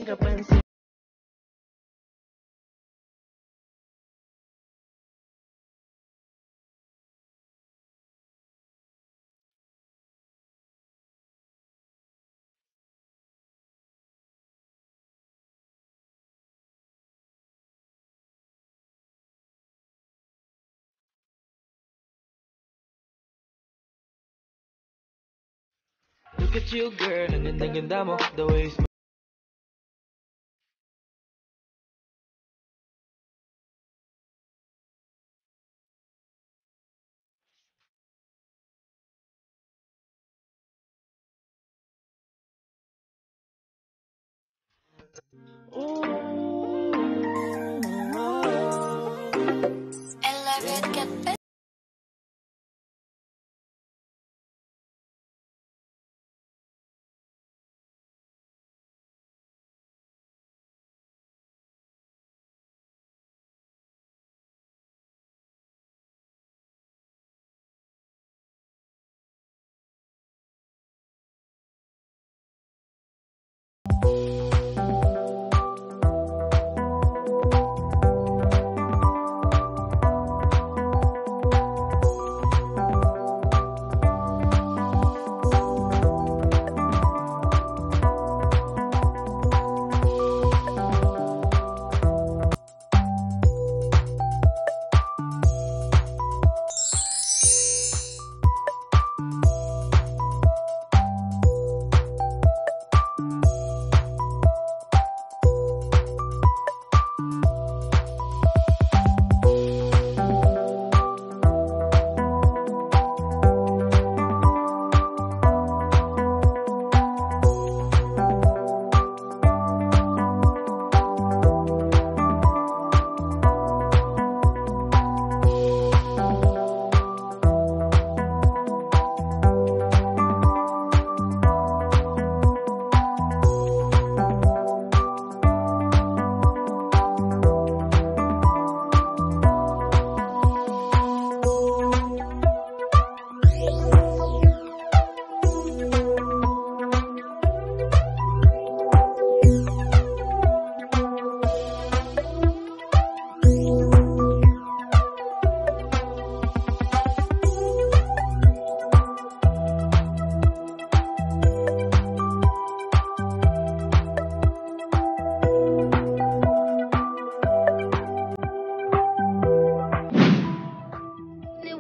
kapansin. Look at you, girl, ang ganda-ganda mo. The way you smile.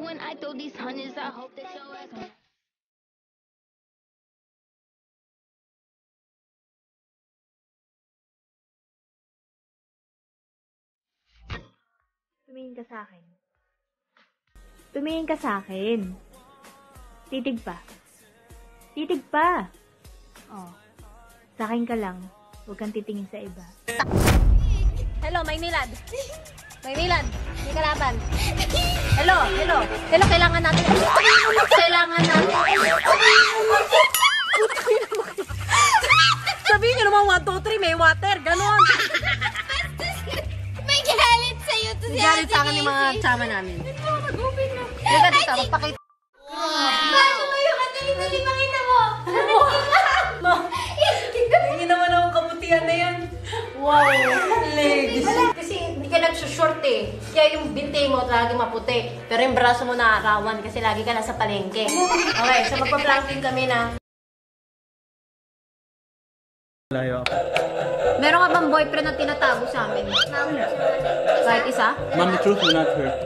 When I throw these hundreds, I hope that your ass. Tumingin ka sa akin. Tumingin ka sa akin. Titig pa. Titig pa. Oh. Sa akin ka lang. Huwag kang titingin sa iba. Hello, Maynilad. Maynilad, may kalaban. Hello, hello. Hello, kailangan natin. Kailangan natin. Sabihin nyo naman 1, 2, 3, may water. Ganon. May galit sa'yo to si Galit sa akin yung mga tsama namin. Liga dito, magpakita. Bago mo yung katali-tali makita mo? Hindi naman ako kabutihan na yan. Wow, legs. Kasi hindi ka nagsushort eh. Kaya yung binti mo lagi maputi. Pero yung braso mo naarawan kasi lagi ka nasa palengke. Okay, so magpa-planking kami na. Layo ako. Meron ka bang boyfriend na tinatago sa amin? Wala. Kahit isa? Mom, the truth will not hurt.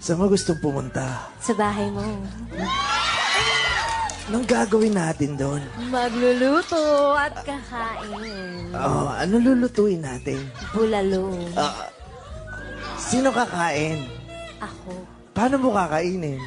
Saan mo gustong pumunta? Sa bahay mo. Anong gagawin natin doon? Magluluto at kakain. Oh, ano lulutuin natin? Bulalo. Sino kakain? Ako. Paano mo kakainin?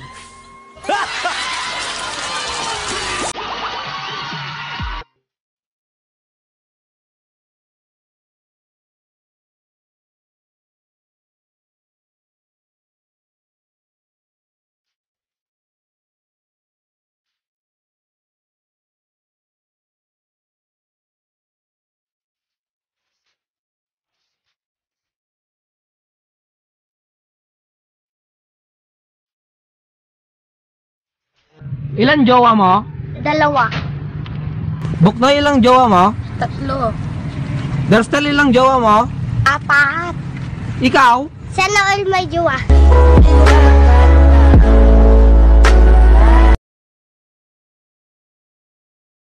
Ilan jowa mo? 2. Buknoy, ilang jowa mo? 3. Darstel, ilang jowa mo? 4. Ikaw? Sana all may jowa.